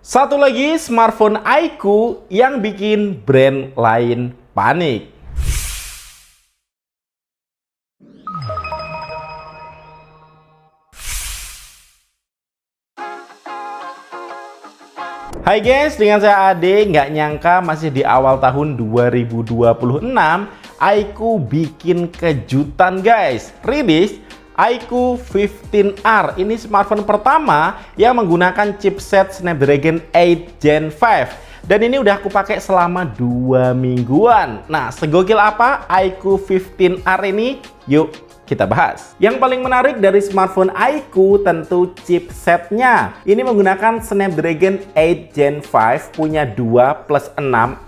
Satu lagi smartphone iQOO yang bikin brand lain panik. Hai guys, dengan saya Ade. Nggak nyangka masih di awal tahun 2026 iQOO bikin kejutan guys. Rilis iQOO 15R. Ini smartphone pertama yang menggunakan chipset Snapdragon 8 Gen 5. Dan ini udah aku pakai selama 2 mingguan. Nah, segokil apa iQOO 15R ini? Yuk kita bahas. Yang paling menarik dari smartphone iQOO tentu chipsetnya. Ini menggunakan Snapdragon 8 Gen 5, punya 2+6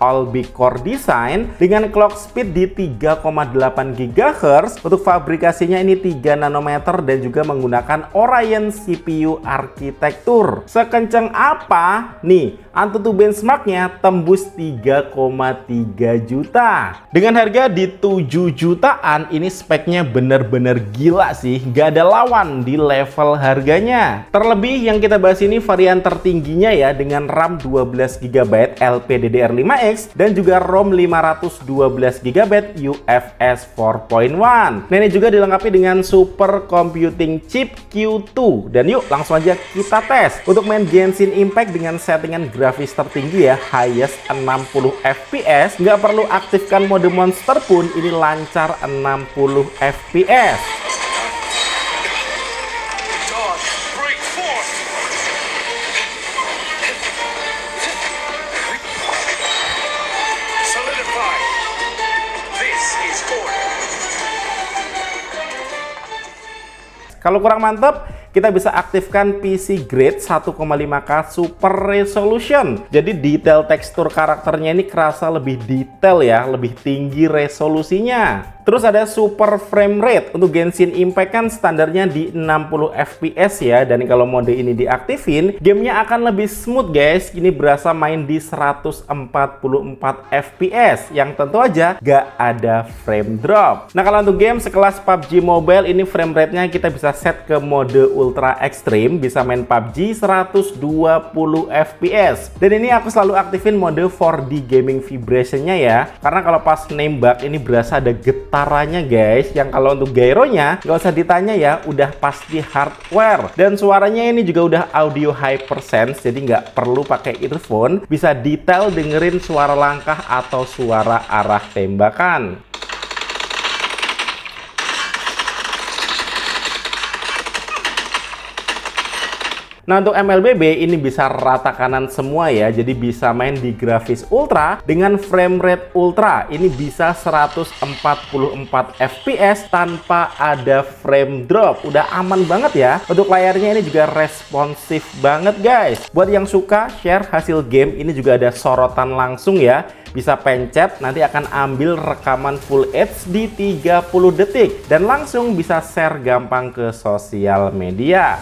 all-big core design dengan clock speed di 3,8 GHz. Untuk fabrikasinya ini 3 nanometer dan juga menggunakan Oryon CPU arsitektur. Sekencang apa? Nih, Antutu benchmarknya tembus 3,3 juta. Dengan harga di 7 jutaan, ini speknya bener-bener gila sih. Gak ada lawan di level harganya. Terlebih yang kita bahas ini varian tertingginya ya, dengan RAM 12 GB LPDDR5X dan juga ROM 512 GB UFS 4.1. Nah, ini juga dilengkapi dengan super computing chip Q2. Dan yuk langsung aja kita tes. Untuk main Genshin Impact dengan settingan grafis tertinggi ya, highest 60 fps, nggak perlu aktifkan mode monster pun ini lancar 60 fps. Kalau kurang mantap, kita bisa aktifkan PC Grade 1,5K Super Resolution. Jadi detail tekstur karakternya ini kerasa lebih detail ya, lebih tinggi resolusinya. Terus ada Super Frame Rate. Untuk Genshin Impact kan standarnya di 60 fps ya. Dan kalau mode ini diaktifin, gamenya akan lebih smooth guys. Ini berasa main di 144 fps. Yang tentu aja gak ada frame drop. Nah, kalau untuk game sekelas PUBG Mobile, ini frame rate-nya kita bisa set ke mode Ultra Extreme. Bisa main PUBG 120 fps. Dan ini aku selalu aktifin mode 4D Gaming Vibration-nya ya. Karena kalau pas nembak ini berasa ada getarannya guys. Yang kalau untuk gyronya nggak usah ditanya ya, udah pasti hardware. Dan suaranya ini juga udah audio HyperSense, jadi nggak perlu pakai earphone. Bisa detail dengerin suara langkah atau suara arah tembakan. Nah, untuk MLBB ini bisa rata kanan semua ya, jadi bisa main di grafis ultra dengan frame rate ultra. Ini bisa 144 fps tanpa ada frame drop. Udah aman banget ya. Untuk layarnya ini juga responsif banget guys. Buat yang suka share hasil game, ini juga ada sorotan langsung ya. Bisa pencet, nanti akan ambil rekaman Full HD 30 detik dan langsung bisa share gampang ke sosial media.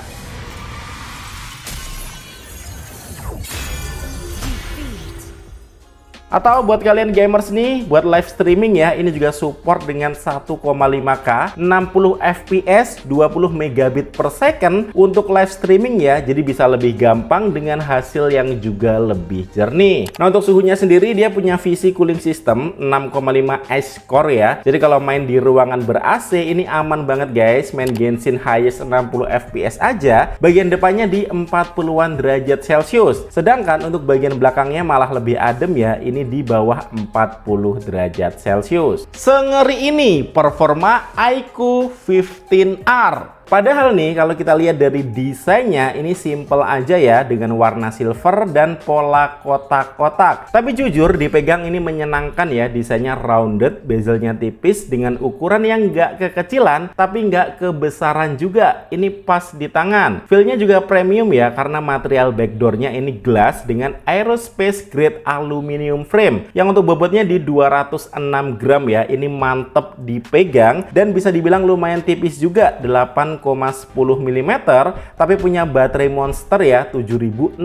Atau buat kalian gamers nih, buat live streaming ya, ini juga support dengan 1,5K, 60 fps, 20 megabit per second untuk live streaming ya. Jadi bisa lebih gampang dengan hasil yang juga lebih jernih. Nah, untuk suhunya sendiri dia punya VC cooling system 6,5 ice core ya. Jadi kalau main di ruangan ber-AC ini aman banget guys. Main Genshin highest 60 fps aja, bagian depannya di 40-an derajat Celcius. Sedangkan untuk bagian belakangnya malah lebih adem ya. Ini di bawah 40 derajat Celcius. Sengeri ini performa iQOO 15R. Padahal nih kalau kita lihat dari desainnya ini simple aja ya, dengan warna silver dan pola kotak-kotak. Tapi jujur dipegang ini menyenangkan ya, desainnya rounded, bezelnya tipis dengan ukuran yang nggak kekecilan tapi nggak kebesaran juga. Ini pas di tangan. Feel-nya juga premium ya, karena material backdoornya ini glass dengan aerospace grade aluminium frame yang untuk bobotnya di 206 gram ya. Ini mantep dipegang dan bisa dibilang lumayan tipis juga, 8,5 mm, tapi punya baterai monster ya 7600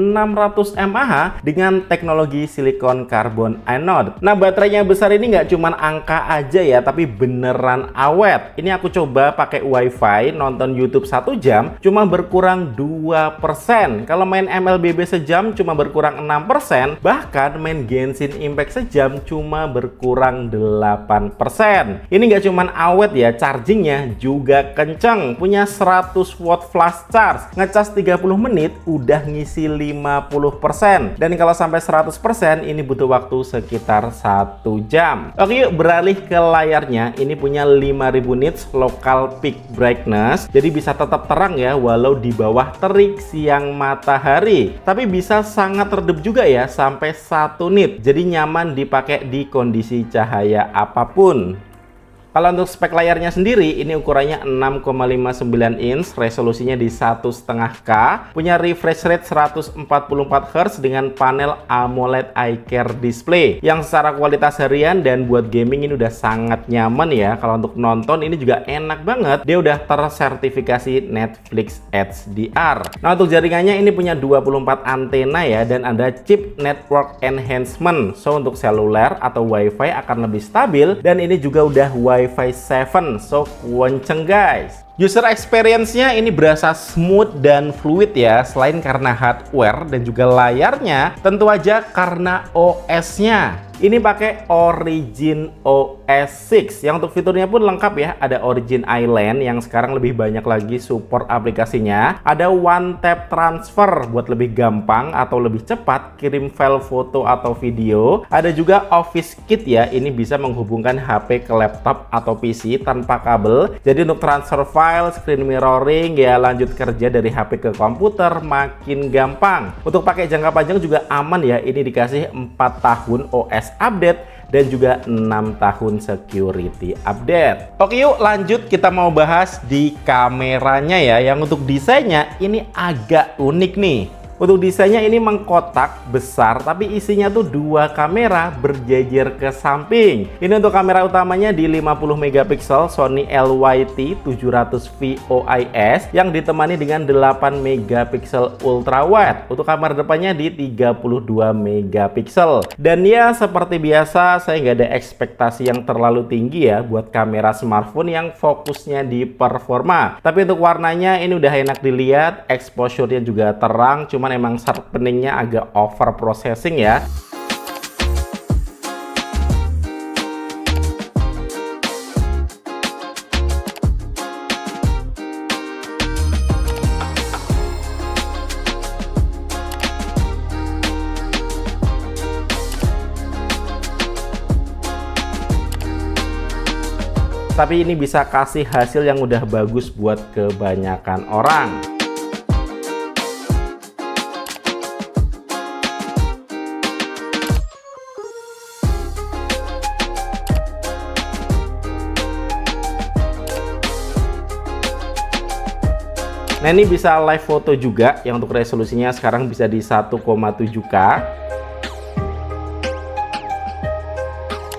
mAh dengan teknologi silikon karbon anode. Nah, baterainya besar ini nggak cuman angka aja ya, tapi beneran awet. Ini aku coba pakai WiFi nonton YouTube 1 jam cuma berkurang 2%. Kalau main MLBB sejam cuma berkurang 6%, bahkan main Genshin Impact sejam cuma berkurang 8%. Ini nggak cuman awet ya, chargingnya juga kenceng, punya 100 watt flash charge, ngecas 30 menit udah ngisi 50%, dan kalau sampai 100% ini butuh waktu sekitar 1 jam. Oke, yuk beralih ke layarnya. Ini punya 5000 nits local peak brightness, jadi bisa tetap terang ya walau di bawah terik siang matahari, tapi bisa sangat redup juga ya sampai 1 nit, jadi nyaman dipakai di kondisi cahaya apapun. Kalau untuk spek layarnya sendiri, ini ukurannya 6,59 inch, resolusinya di 1,5K, punya refresh rate 144 Hz dengan panel AMOLED iCare display yang secara kualitas harian dan buat gaming ini udah sangat nyaman ya. Kalau untuk nonton ini juga enak banget, dia udah tersertifikasi Netflix HDR. Nah, untuk jaringannya ini punya 24 antena ya, dan ada chip network enhancement, so untuk seluler atau WiFi akan lebih stabil, dan ini juga udah Wi-Fi 7, so kenceng guys. User experience-nya ini berasa smooth dan fluid ya, selain karena hardware dan juga layarnya, tentu aja karena OS-nya. Ini pakai Origin OS 6 yang untuk fiturnya pun lengkap ya. Ada Origin Island yang sekarang lebih banyak lagi support aplikasinya. Ada One Tap Transfer buat lebih gampang atau lebih cepat kirim file foto atau video. Ada juga Office Kit ya, ini bisa menghubungkan HP ke laptop atau PC tanpa kabel. Jadi untuk transfer file, screen mirroring ya, lanjut kerja dari HP ke komputer makin gampang. Untuk pakai jangka panjang juga aman ya, ini dikasih 4 tahun OS update dan juga 6 tahun security update. Oke, yuk lanjut, kita mau bahas di kameranya ya, yang untuk desainnya ini agak unik nih. Untuk desainnya ini mengkotak besar, tapi isinya tuh 2 kamera berjejer ke samping. Ini untuk kamera utamanya di 50 megapiksel Sony LYT 700V OIS yang ditemani dengan 8 megapiksel ultra wide. Untuk kamera depannya di 32 megapiksel. Dan ya seperti biasa, saya nggak ada ekspektasi yang terlalu tinggi ya buat kamera smartphone yang fokusnya di performa. Tapi untuk warnanya ini udah enak dilihat, exposure-nya juga terang, cuma emang sharpeningnya agak over processing ya. Tapi ini bisa kasih hasil yang udah bagus buat kebanyakan orang. Nah, ini bisa live foto juga, yang untuk resolusinya sekarang bisa di 1,7K.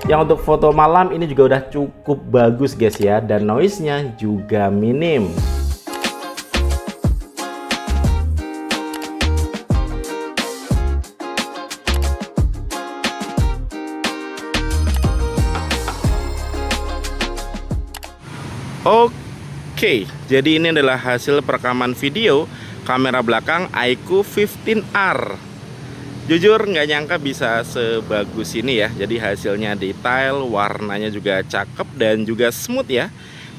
Yang untuk foto malam ini juga udah cukup bagus guys ya, dan noise-nya juga minim. Oke, jadi ini adalah hasil perekaman video kamera belakang iQOO 15R. Jujur nggak nyangka bisa sebagus ini ya. Jadi hasilnya detail, warnanya juga cakep dan juga smooth ya.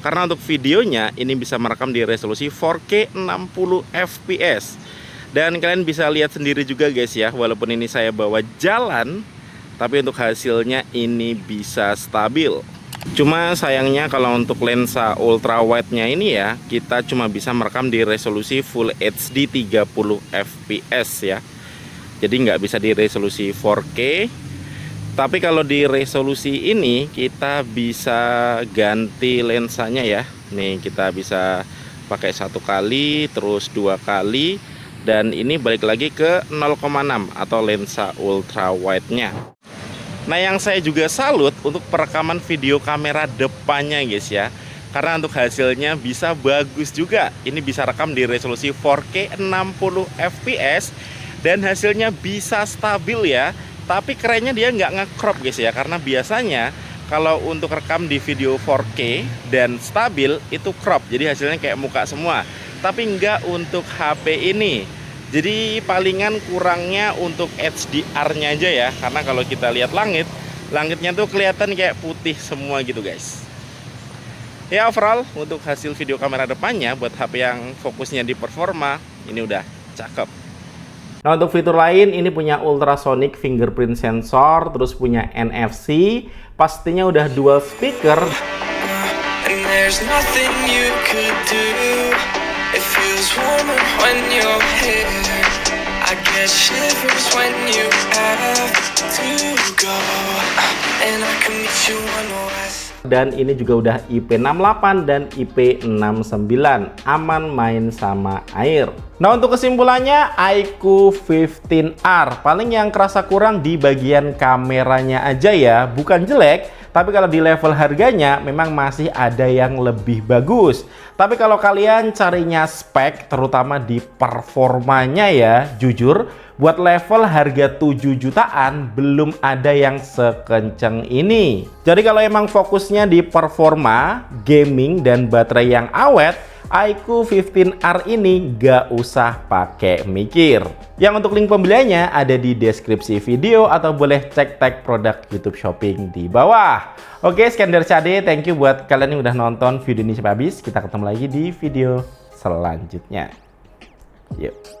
Karena untuk videonya ini bisa merekam di resolusi 4K 60 fps. Dan kalian bisa lihat sendiri juga guys ya, walaupun ini saya bawa jalan, tapi untuk hasilnya ini bisa stabil. Cuma sayangnya kalau untuk lensa ultra wide-nya ini ya, kita cuma bisa merekam di resolusi Full HD 30 fps ya. Jadi nggak bisa di resolusi 4K. Tapi kalau di resolusi ini kita bisa ganti lensanya ya. Nih kita bisa pakai 1 kali, terus 2 kali, dan ini balik lagi ke 0,6 atau lensa ultra wide-nya. Nah, yang saya juga salut untuk perekaman video kamera depannya guys ya. karena untuk hasilnya bisa bagus juga. Ini bisa rekam di resolusi 4K 60 fps dan hasilnya bisa stabil ya. Tapi kerennya dia nggak nge-crop guys ya, karena biasanya kalau untuk rekam di video 4K dan stabil itu crop, jadi hasilnya kayak muka semua. Tapi nggak untuk HP ini. Jadi palingan kurangnya untuk HDR-nya aja ya, karena kalau kita lihat langitnya tuh kelihatan kayak putih semua gitu guys. Ya overall untuk hasil video kamera depannya buat HP yang fokusnya di performa ini udah cakep. Nah untuk fitur lain ini punya ultrasonic fingerprint sensor, terus punya NFC, pastinya udah dual speaker. Dan ini juga udah IP68 dan IP69, aman main sama air. Nah untuk kesimpulannya, iQOO 15R paling yang kerasa kurang di bagian kameranya aja ya, bukan jelek, tapi kalau di level harganya memang masih ada yang lebih bagus. Tapi kalau kalian carinya spek, terutama di performanya ya, jujur buat level harga 7 jutaan belum ada yang sekenceng ini. Jadi kalau emang fokusnya di performa, gaming, dan baterai yang awet, iQOO 15R ini gak usah pakai mikir. Yang untuk link pembeliannya ada di deskripsi video atau boleh cek tag produk YouTube Shopping di bawah. Oke, sekian dari Cade. Thank you buat kalian yang udah nonton video ini sampai habis. Kita ketemu lagi di video selanjutnya. Yuk.